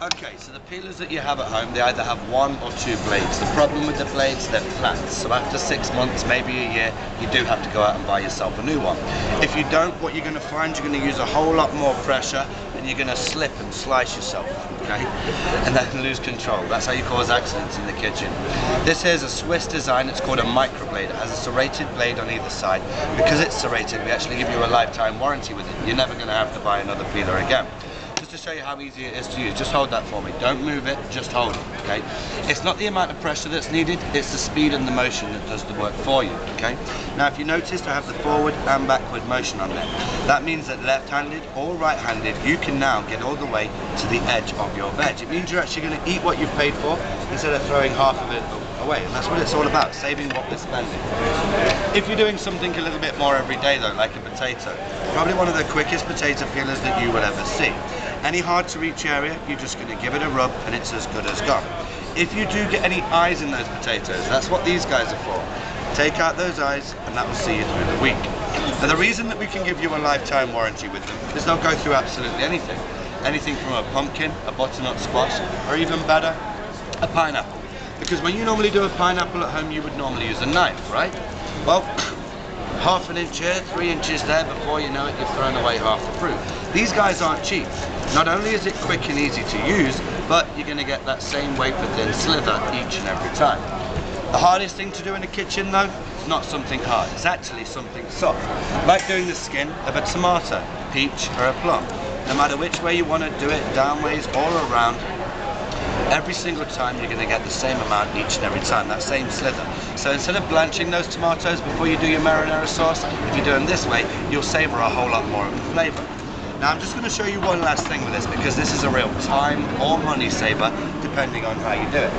Okay, so the peelers that you have at home, they either have 1 or 2 blades. The problem with the blades, they're flat. So after 6 months, maybe a year, you do have to go out and buy yourself a new one. If you don't, what you're going to find, you're going to use a whole lot more pressure and you're going to slip and slice yourself, okay? And then lose control. That's how you cause accidents in the kitchen. This here is a Swiss design. It's called a microblade. It has a serrated blade on either side. Because it's serrated, we actually give you a lifetime warranty with it. You're never going to have to buy another peeler again. Just to show you how easy it is to use, just hold that for me. Don't move it, just hold it, okay? It's not the amount of pressure that's needed, it's the speed and the motion that does the work for you, okay? Now, if you noticed, I have the forward and backward motion on there. That means that left-handed or right-handed, you can now get all the way to the edge of your veg. It means you're actually going to eat what you've paid for instead of throwing half of it away, and that's what it's all about, saving what we're spending. If you're doing something a little bit more every day though, like a potato, probably one of the quickest potato peelers that you will ever see. Any hard to reach area, you're just going to give it a rub and it's as good as gone. If you do get any eyes in those potatoes, that's what these guys are for. Take out those eyes and that will see you through the week. Now the reason that we can give you a lifetime warranty with them is they'll go through absolutely anything. Anything from a pumpkin, a butternut squash, or even better, a pineapple. Because when you normally do a pineapple at home, you would normally use a knife, right? Well, half an inch here, 3 inches there, before you know it, you've thrown away half the fruit. These guys aren't cheap. Not only is it quick and easy to use, but you're going to get that same wafer thin slither each and every time. The hardest thing to do in the kitchen though, it's not something hard, it's actually something soft. Like doing the skin of a tomato, peach or a plum. No matter which way you want to do it, downways or around, every single time you're going to get the same amount each and every time, that same slither. So instead of blanching those tomatoes before you do your marinara sauce, if you do them this way, you'll savour a whole lot more of the flavour. Now I'm just going to show you one last thing with this, because this is a real time or money saver depending on how you do it.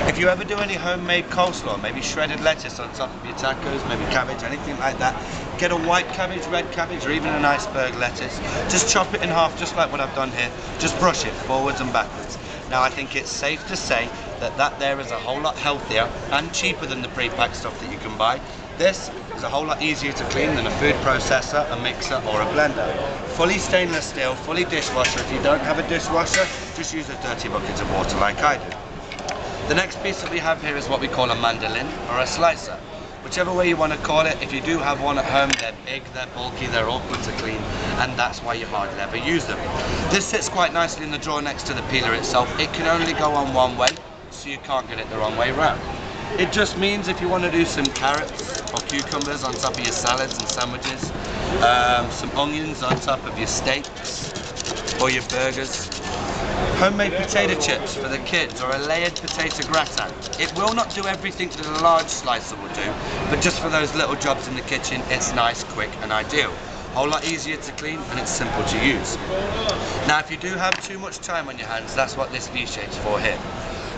If you ever do any homemade coleslaw, maybe shredded lettuce on top of your tacos, maybe cabbage, anything like that, get a white cabbage, red cabbage, or even an iceberg lettuce, just chop it in half just like what I've done here, just brush it forwards and backwards. Now I think it's safe to say that there is a whole lot healthier and cheaper than the pre-packed stuff that you can buy. This is a whole lot easier to clean than a food processor, a mixer or a blender. Fully stainless steel, fully dishwasher. If you don't have a dishwasher, just use a dirty bucket of water like I do. The next piece that we have here is what we call a mandolin or a slicer. Whichever way you want to call it, if you do have one at home, they're big, they're bulky, they're awkward to clean, and that's why you hardly ever use them. This sits quite nicely in the drawer next to the peeler itself. It can only go on one way, so you can't get it the wrong way around. It just means if you want to do some carrots or cucumbers on top of your salads and sandwiches, some onions on top of your steaks or your burgers, homemade potato chips for the kids, or a layered potato gratin. It will not do everything that a large slicer will do, but just for those little jobs in the kitchen, it's nice, quick and ideal. A whole lot easier to clean and it's simple to use. Now if you do have too much time on your hands, that's what this V-shape's for here.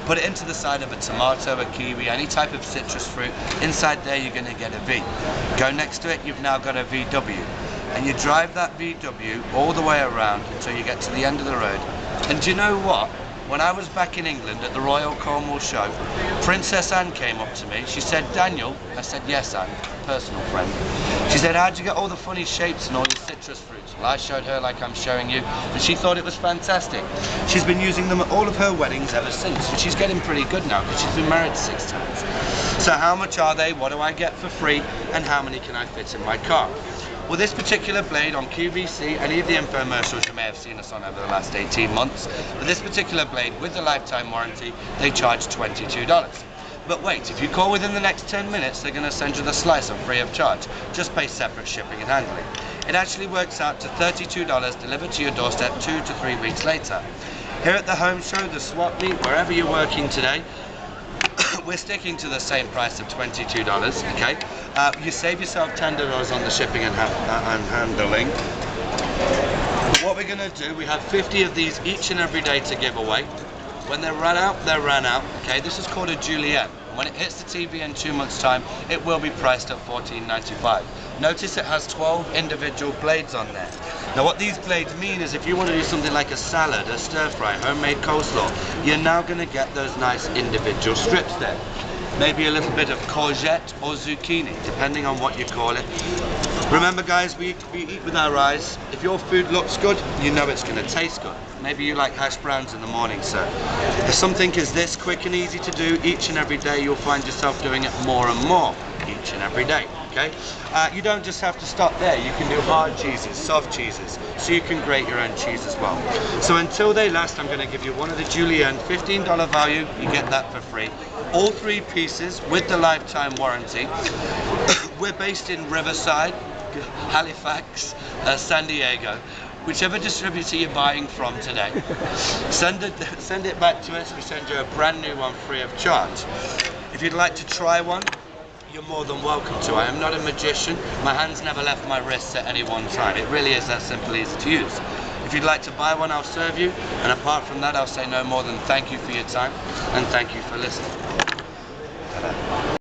Put it into the side of a tomato, a kiwi, any type of citrus fruit. Inside there you're going to get a V. Go next to it, you've now got a VW. And you drive that VW all the way around until you get to the end of the road. And do you know what? When I was back in England at the Royal Cornwall show, Princess Anne came up to me. She said, "Daniel," I said, "Yes, Anne," personal friend. She said, "How'd you get all the funny shapes and all your citrus fruits?" Well, I showed her like I'm showing you, and she thought it was fantastic. She's been using them at all of her weddings ever since, and she's getting pretty good now because she's been married 6 times. So how much are they? What do I get for free? And how many can I fit in my car? Well, this particular blade on QVC, any of the infomercials you may have seen us on over the last 18 months, but this particular blade with the lifetime warranty, they charge $22. But wait, if you call within the next 10 minutes, they're going to send you the slicer free of charge. Just pay separate shipping and handling. It actually works out to $32 delivered to your doorstep 2 to 3 weeks later. Here at the home show, the swap meet, wherever you're working today, we're sticking to the same price of $22, okay? You save yourself $10 on the shipping and handling. But what we're going to do, we have 50 of these each and every day to give away. When they run out, they run out, okay? This is called a Julienne. When it hits the TV in 2 months' time, it will be priced at $14.95. Notice it has 12 individual blades on there. Now what these blades mean is if you want to do something like a salad, a stir fry, homemade coleslaw, you're now going to get those nice individual strips there. Maybe a little bit of courgette or zucchini, depending on what you call it. Remember guys, we eat with our eyes. If your food looks good, you know it's going to taste good. Maybe you like hash browns in the morning, sir. If something is this quick and easy to do each and every day, you'll find yourself doing it more and more each and every day, okay? You don't just have to stop there. You can do hard cheeses, soft cheeses, so you can grate your own cheese as well. So until they last, I'm going to give you one of the Julienne $15 value. You get that for free. All 3 pieces with the lifetime warranty. We're based in Riverside, Halifax, San Diego. Whichever distributor you're buying from today, send it back to us. We send you a brand new one free of charge. If you'd like to try one, you're more than welcome to. I am not a magician. My hands never left my wrists at any one time. It really is that simple, easy to use. If you'd like to buy one, I'll serve you. And apart from that, I'll say no more than thank you for your time and thank you for listening.